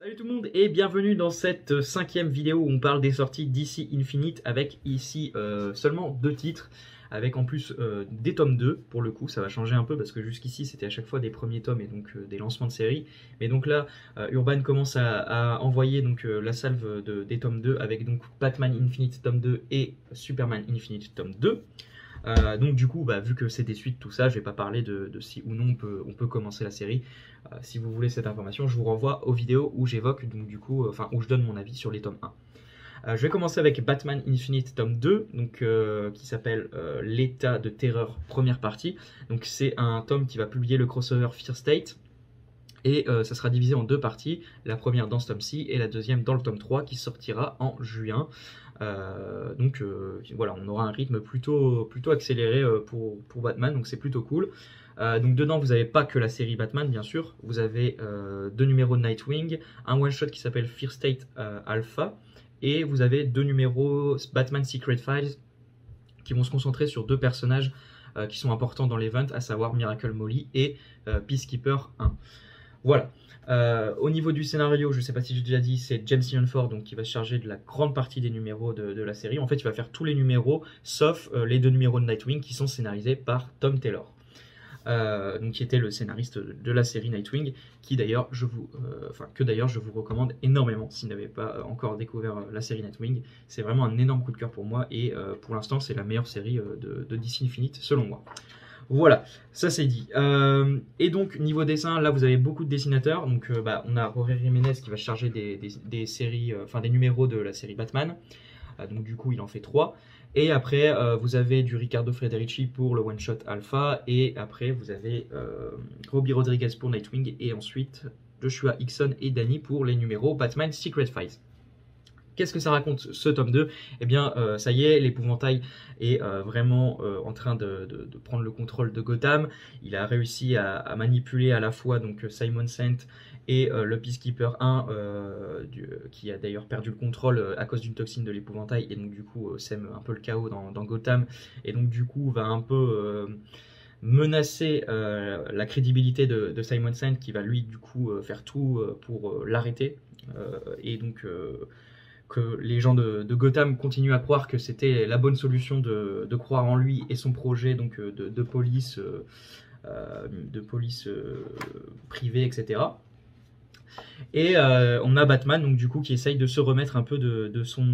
Salut tout le monde et bienvenue dans cette cinquième vidéo où on parle des sorties DC Infinite avec ici seulement 2 titres avec en plus des tomes 2 pour le coup. Ça va changer un peu parce que jusqu'ici c'était à chaque fois des premiers tomes et donc des lancements de série, mais donc là Urban commence à envoyer donc la salve des tomes 2 avec donc Batman Infinite tome 2 et Superman Infinite tome 2. Donc du coup, vu que c'est des suites, tout ça, je vais pas parler de si ou non on peut commencer la série. Si vous voulez cette information, je vous renvoie aux vidéos où j'évoque, donc du coup, où je donne mon avis sur les tomes 1. Je vais commencer avec Batman Infinite tome 2, donc, qui s'appelle L'état de terreur première partie. Donc c'est un tome qui va publier le crossover Fear State. Et ça sera divisé en 2 parties, la première dans ce tome-ci et la deuxième dans le tome 3 qui sortira en juin. Voilà, on aura un rythme plutôt accéléré pour Batman, donc c'est plutôt cool. Donc dedans vous n'avez pas que la série Batman bien sûr, vous avez 2 numéros de Nightwing, un one-shot qui s'appelle Fear State Alpha, et vous avez 2 numéros Batman Secret Files qui vont se concentrer sur 2 personnages qui sont importants dans l'event, à savoir Miracle Molly et Peacekeeper 1. Voilà. Au niveau du scénario, je ne sais pas si j'ai déjà dit, c'est James Tynion Ford donc, qui va se charger de la grande partie des numéros de la série. En fait, il va faire tous les numéros, sauf les 2 numéros de Nightwing qui sont scénarisés par Tom Taylor. Donc, qui était le scénariste de la série Nightwing, qui d'ailleurs je vous recommande énormément si vous n'avez pas encore découvert la série Nightwing. C'est vraiment un énorme coup de cœur pour moi et pour l'instant c'est la meilleure série de DC Infinite selon moi. Voilà, ça c'est dit. Et donc niveau dessin, là vous avez beaucoup de dessinateurs. Donc on a Jorge Jiménez qui va se charger des séries, des numéros de la série Batman. Donc du coup il en fait 3. Et après vous avez du Riccardo Federici pour le one shot Alpha. Et après vous avez Robbie Rodriguez pour Nightwing. Et ensuite Joshua Hickson et Danny pour les numéros Batman Secret Files. Qu'est-ce que ça raconte ce tome 2? Eh bien, ça y est, l'épouvantail est vraiment en train de prendre le contrôle de Gotham. Il a réussi à manipuler à la fois donc, Simon Saint et le Peacekeeper 1, qui a d'ailleurs perdu le contrôle à cause d'une toxine de l'épouvantail, et donc du coup sème un peu le chaos dans Gotham, et donc du coup va un peu menacer la crédibilité de Simon Saint, qui va lui du coup faire tout pour l'arrêter. Et donc que les gens de Gotham continuent à croire que c'était la bonne solution de croire en lui et son projet donc de police privée, etc. Et on a Batman donc du coup qui essaye de se remettre un peu de son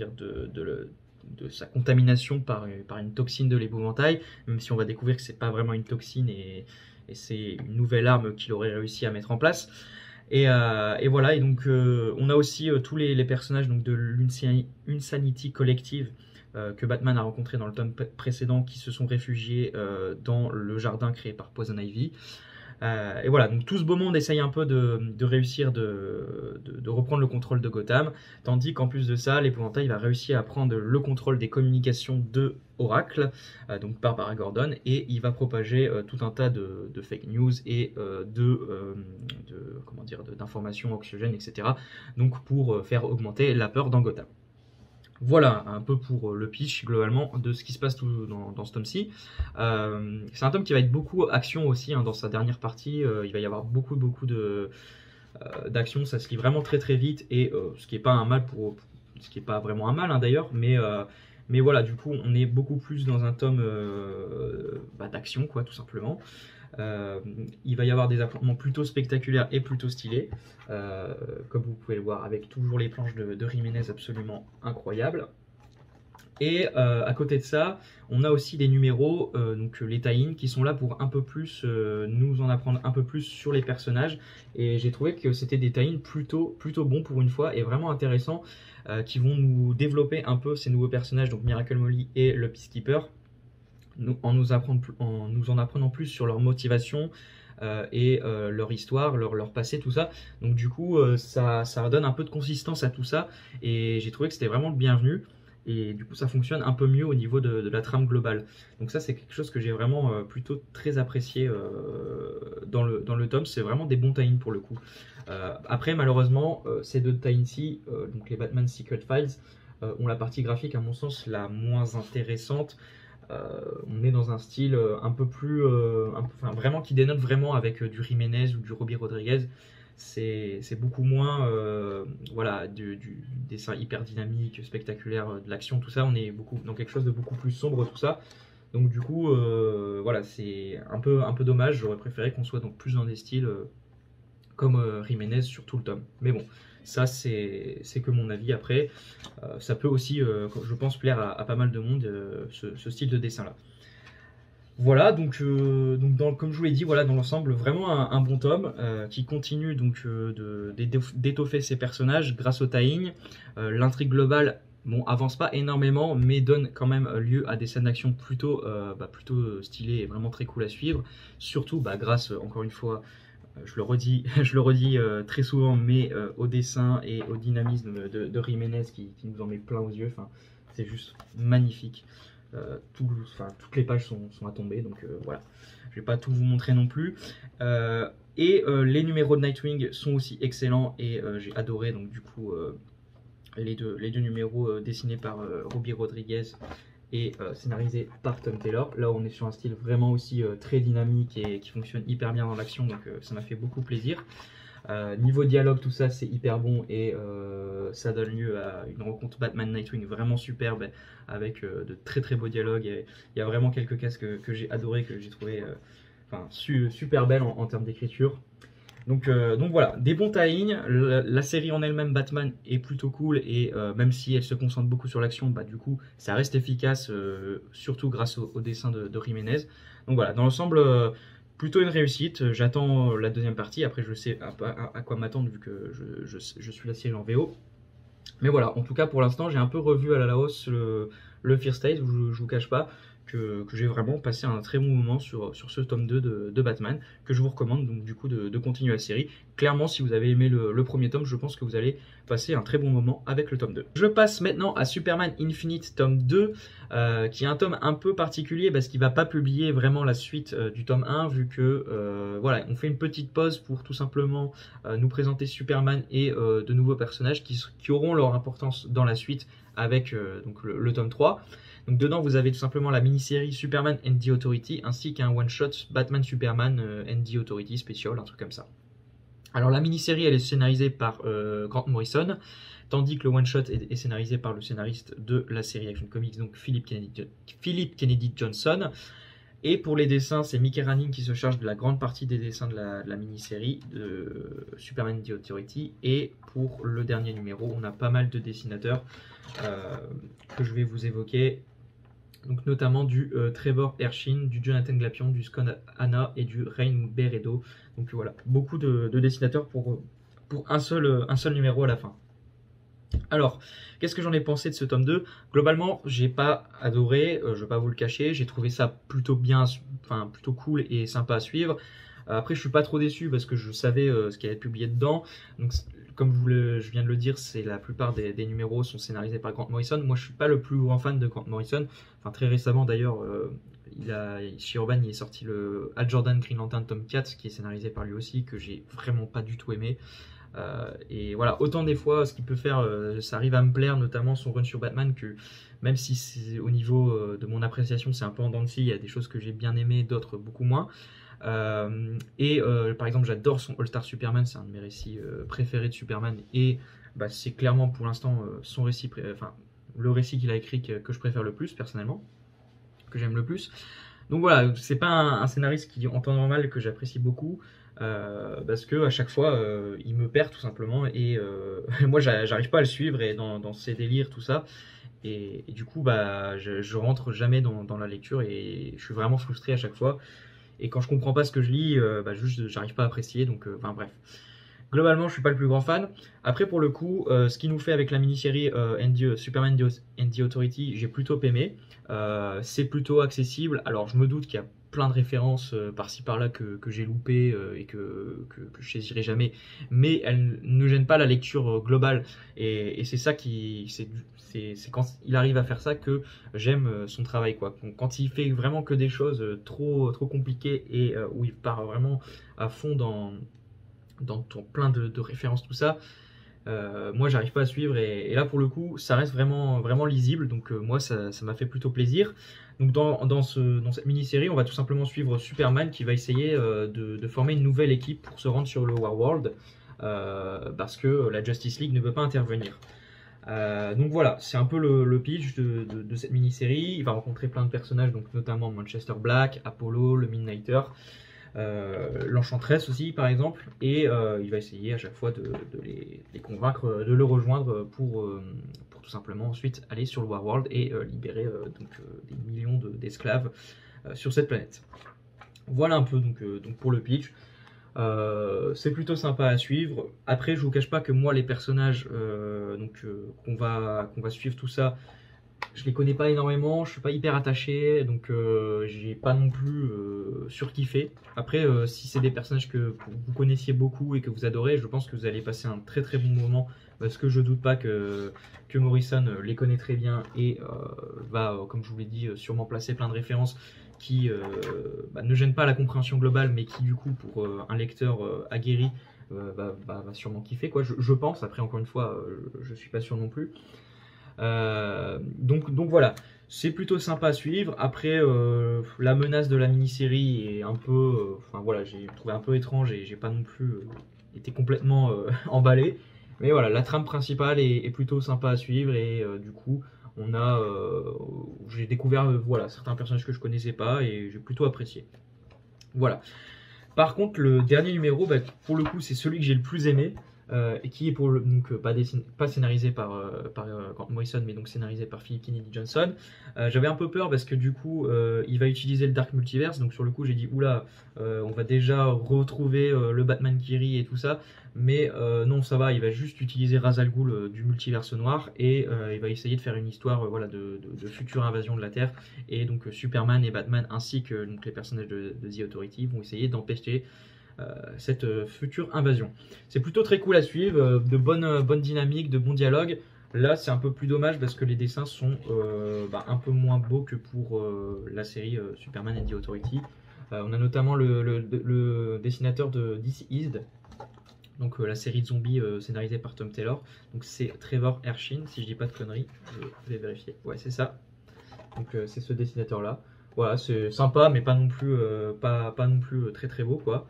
de sa contamination par une toxine de l'épouvantail, même si on va découvrir que c'est pas vraiment une toxine et c'est une nouvelle arme qu'il aurait réussi à mettre en place. Et voilà, et donc on a aussi tous les personnages donc, de l'Insanity Collective que Batman a rencontré dans le tome précédent, qui se sont réfugiés dans le jardin créé par Poison Ivy. Et voilà, donc tout ce beau monde essaye un peu de réussir de reprendre le contrôle de Gotham, tandis qu'en plus de ça, l'épouvantail va réussir à prendre le contrôle des communications de Oracle, donc par Barbara Gordon, et il va propager tout un tas de fake news et d'informations anxiogènes, etc. Donc pour faire augmenter la peur dans Gotham. Voilà un peu pour le pitch globalement de ce qui se passe dans ce tome-ci. C'est un tome qui va être beaucoup action aussi dans sa dernière partie. Il va y avoir beaucoup d'action. Ça se lit vraiment très vite, et ce qui n'est pas un mal ce qui est pas vraiment un mal d'ailleurs, mais voilà, du coup on est beaucoup plus dans un tome d'action quoi, tout simplement. Il va y avoir des affrontements plutôt spectaculaires et plutôt stylés, comme vous pouvez le voir, avec toujours les planches de Jiménez absolument incroyables. Et à côté de ça, on a aussi des numéros, donc les tie-in, qui sont là pour un peu plus nous en apprendre un peu plus sur les personnages. Et j'ai trouvé que c'était des tie-in plutôt bons pour une fois, et vraiment intéressants, qui vont nous développer un peu ces nouveaux personnages, donc Miracle Molly et le Peacekeeper, en nous en apprenant plus sur leur motivation et leur histoire, leur passé, tout ça. Donc du coup, ça donne un peu de consistance à tout ça, et j'ai trouvé que c'était vraiment le bienvenu. Et du coup, ça fonctionne un peu mieux au niveau de la trame globale. Donc ça, c'est quelque chose que j'ai vraiment plutôt très apprécié dans le tome. C'est vraiment des bons tie-in pour le coup. Après, malheureusement, ces 2 tie-in-ci, donc les Batman Secret Files, ont la partie graphique, à mon sens, la moins intéressante. On est dans un style un peu plus, vraiment qui dénote vraiment avec du Jiménez ou du Robbie Rodriguez. c'est beaucoup moins voilà, du dessin hyper dynamique, spectaculaire, de l'action, tout ça. On est beaucoup dans quelque chose de beaucoup plus sombre, tout ça. Donc du coup, voilà, c'est un peu dommage. J'aurais préféré qu'on soit donc plus dans des styles comme Jiménez sur tout le tome. Mais bon, ça c'est que mon avis. Après, ça peut aussi, je pense, plaire à pas mal de monde, ce style de dessin-là. Voilà, comme je vous l'ai dit, voilà, dans l'ensemble, vraiment un bon tome qui continue donc d'étoffer ses personnages grâce au tying. L'intrigue globale, bon, avance pas énormément, mais donne quand même lieu à des scènes d'action plutôt stylées et vraiment très cool à suivre. Surtout grâce, encore une fois, je le redis, très souvent, mais au dessin et au dynamisme de Jiménez qui nous en met plein aux yeux. Enfin, c'est juste magnifique. Toutes les pages sont à tomber, donc voilà. Je vais pas tout vous montrer non plus. Les numéros de Nightwing sont aussi excellents et j'ai adoré donc du coup les deux numéros dessinés par Robbie Rodriguez et scénarisés par Tom Taylor. Là on est sur un style vraiment aussi très dynamique et qui fonctionne hyper bien dans l'action, donc ça m'a fait beaucoup plaisir. Niveau dialogue, tout ça c'est hyper bon et ça donne lieu à une rencontre Batman-Nightwing vraiment superbe avec de très très beaux dialogues. Et il y a vraiment quelques cases que j'ai adoré, que j'ai trouvé super belles en termes d'écriture. Donc voilà, des bons tie-in. La série en elle-même, Batman, est plutôt cool et même si elle se concentre beaucoup sur l'action, du coup ça reste efficace, surtout grâce au dessin de Jiménez. Donc voilà, dans l'ensemble, plutôt une réussite. J'attends la deuxième partie, après je sais à quoi m'attendre vu que je suis la série en VO. Mais voilà, en tout cas pour l'instant j'ai un peu revu à la hausse le Fear State, où je vous cache pas que j'ai vraiment passé un très bon moment sur ce tome 2 de Batman, que je vous recommande donc du coup de continuer la série. Clairement, si vous avez aimé le premier tome, je pense que vous allez passer un très bon moment avec le tome 2. Je passe maintenant à Superman Infinite tome 2, qui est un tome un peu particulier parce qu'il ne va pas publier vraiment la suite du tome 1, vu que voilà, on fait une petite pause pour tout simplement nous présenter Superman et de nouveaux personnages qui auront leur importance dans la suite avec donc le tome 3. Donc dedans vous avez tout simplement la mini-série Superman and the Authority ainsi qu'un one-shot Batman Superman and the Authority Special, un truc comme ça. Alors la mini-série elle est scénarisée par Grant Morrison, tandis que le one-shot est scénarisé par le scénariste de la série Action Comics, donc Philip Kennedy Johnson. Et pour les dessins, c'est Mickey Ranning qui se charge de la grande partie des dessins de la mini-série de Superman The Authority. Et pour le dernier numéro, on a pas mal de dessinateurs que je vais vous évoquer. Donc notamment du Trevor Hershin, du Jonathan Glapion, du Scott Hanna et du Rain Beredo. Donc voilà, beaucoup de dessinateurs pour un seul numéro à la fin. Alors, qu'est-ce que j'en ai pensé de ce tome 2? Globalement, j'ai pas adoré, je vais pas vous le cacher, j'ai trouvé ça plutôt bien, plutôt cool et sympa à suivre. Après, je suis pas trop déçu parce que je savais ce qu'il y avait publié dedans. Donc, comme je viens de le dire, c'est la plupart des numéros sont scénarisés par Grant Morrison. Moi, je suis pas le plus grand fan de Grant Morrison. Enfin, très récemment d'ailleurs, chez Urban, il est sorti le Hal Jordan Green Lantern tome 4, qui est scénarisé par lui aussi, que j'ai vraiment pas du tout aimé. Et voilà, autant des fois ce qu'il peut faire, ça arrive à me plaire, notamment son run sur Batman, que même si c'est au niveau de mon appréciation c'est un peu en dents de scie, il y a des choses que j'ai bien aimées, d'autres beaucoup moins. Par exemple, j'adore son All Star Superman, c'est un de mes récits préférés de Superman, et c'est clairement pour l'instant son récit, le récit qu'il a écrit que je préfère le plus personnellement, que j'aime le plus. Donc voilà, c'est pas un scénariste qui en temps normal que j'apprécie beaucoup, parce que à chaque fois il me perd tout simplement, et moi j'arrive pas à le suivre et dans ses délires tout ça, et du coup je rentre jamais dans la lecture et je suis vraiment frustré à chaque fois, et quand je comprends pas ce que je lis, juste j'arrive pas à apprécier, donc bref. Globalement, je suis pas le plus grand fan. Après, pour le coup, ce qu'il nous fait avec la mini-série Superman and the Authority, j'ai plutôt aimé. C'est plutôt accessible. Alors, je me doute qu'il y a plein de références par-ci par-là que j'ai loupées et que je saisirai jamais, mais elles ne gênent pas la lecture globale. Et c'est ça c'est quand il arrive à faire ça que j'aime son travail, quoi. Quand il fait vraiment que des choses trop compliquées et où il part vraiment à fond dans plein de références, tout ça, moi j'arrive pas à suivre, et là pour le coup ça reste vraiment lisible, donc moi ça m'a fait plutôt plaisir. Donc dans cette mini-série, on va tout simplement suivre Superman qui va essayer de former une nouvelle équipe pour se rendre sur le Warworld. parce que la Justice League ne peut pas intervenir. Donc voilà, c'est un peu le pitch de cette mini-série. Il va rencontrer plein de personnages, donc notamment Manchester Black, Apollo, le Midnighter, l'Enchantress aussi par exemple, et il va essayer à chaque fois de les convaincre de le rejoindre pour tout simplement ensuite aller sur le Warworld et libérer des millions d'esclaves sur cette planète. Voilà un peu donc pour le pitch. C'est plutôt sympa à suivre. Après, je vous cache pas que moi, les personnages qu'on va suivre, tout ça, je les connais pas énormément, je suis pas hyper attaché, donc j'ai pas non plus surkiffé. Après, si c'est des personnages que vous connaissiez beaucoup et que vous adorez, je pense que vous allez passer un très très bon moment, parce que je doute pas que Morrison les connaît très bien et va, comme je vous l'ai dit, sûrement placer plein de références qui ne gênent pas la compréhension globale, mais qui du coup pour un lecteur aguerri va sûrement kiffer, quoi. Je pense. Après, encore une fois, je suis pas sûr non plus. Donc voilà, c'est plutôt sympa à suivre. Après, la menace de la mini-série est un peu, enfin voilà, j'ai trouvé un peu étrange et j'ai pas non plus été complètement emballé. Mais voilà, la trame principale est plutôt sympa à suivre et du coup, j'ai découvert voilà certains personnages que je connaissais pas et j'ai plutôt apprécié. Voilà. Par contre, le dernier numéro, pour le coup, c'est celui que j'ai le plus aimé. Et qui est pas scénarisé par Grant Morrison, mais donc scénarisé par Philip Kennedy Johnson. J'avais un peu peur parce que du coup, il va utiliser le Dark Multiverse, donc sur le coup, j'ai dit oula, on va déjà retrouver le Batman qui rit et tout ça, mais non, ça va, il va juste utiliser Ra's al Ghul du multiverse noir et il va essayer de faire une histoire voilà, de future invasion de la Terre, et donc Superman et Batman ainsi que donc, les personnages de The Authority vont essayer d'empêcher cette future invasion. C'est plutôt très cool à suivre, de bonne dynamique, de bons dialogues. Là, c'est un peu plus dommage parce que les dessins sont un peu moins beaux que pour la série Superman and the Authority. On a notamment le dessinateur de DC East, donc la série de zombies scénarisée par Tom Taylor. Donc c'est Trevor Hershин, si je dis pas de conneries. Je vais vérifier. Ouais, c'est ça. Donc c'est ce dessinateur là. Voilà, c'est sympa, mais pas non plus très très beau quoi.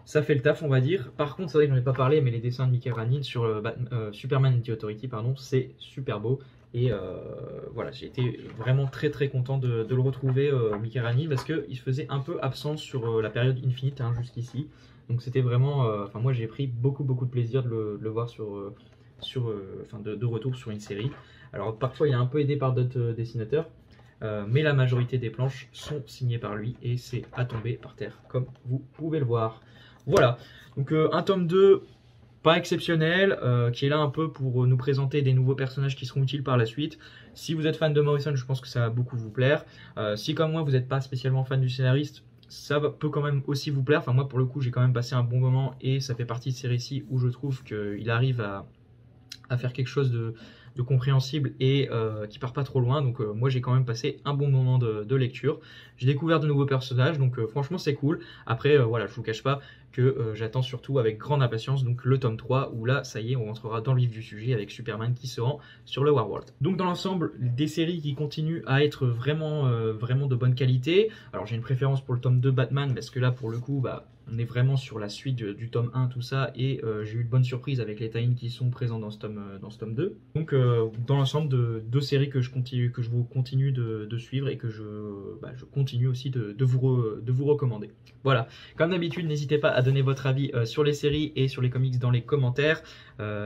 Ça fait le taf, on va dire. Par contre, c'est vrai que j'en ai pas parlé, mais les dessins de Mickey Ranin sur Superman and the Authority, c'est super beau. Et voilà, j'ai été vraiment très très content de le retrouver, Mickey Ranin, parce qu'il faisait un peu absent sur la période Infinite jusqu'ici. Donc c'était vraiment, moi j'ai pris beaucoup de plaisir de le voir de retour sur une série. Alors parfois il est un peu aidé par d'autres dessinateurs. Mais la majorité des planches sont signées par lui et c'est à tomber par terre, comme vous pouvez le voir. Voilà, donc un tome 2 pas exceptionnel, qui est là un peu pour nous présenter des nouveaux personnages qui seront utiles par la suite. Si vous êtes fan de Morrison, je pense que ça va beaucoup vous plaire. Si comme moi vous n'êtes pas spécialement fan du scénariste, peut quand même aussi vous plaire. Enfin moi pour le coup j'ai quand même passé un bon moment et ça fait partie de ces récits où je trouve qu'il arrive à faire quelque chose de compréhensible et qui part pas trop loin. Donc moi j'ai quand même passé un bon moment de lecture. J'ai découvert de nouveaux personnages, donc franchement c'est cool. Après voilà, je vous cache pas que j'attends surtout avec grande impatience donc le tome 3 où là ça y est on rentrera dans le vif du sujet avec Superman qui se rend sur le Warworld. Donc dans l'ensemble des séries qui continuent à être vraiment de bonne qualité. Alors j'ai une préférence pour le tome 2 Batman parce que là pour le coup on est vraiment sur la suite du tome 1, tout ça, et j'ai eu de bonnes surprises avec les tie-ins qui sont présents dans ce tome 2. Donc, dans l'ensemble de deux séries que je vous continue de suivre et que je continue aussi de vous recommander. Voilà, comme d'habitude, n'hésitez pas à donner votre avis sur les séries et sur les comics dans les commentaires,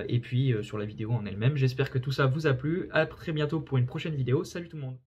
et puis sur la vidéo en elle-même. J'espère que tout ça vous a plu. À très bientôt pour une prochaine vidéo. Salut tout le monde!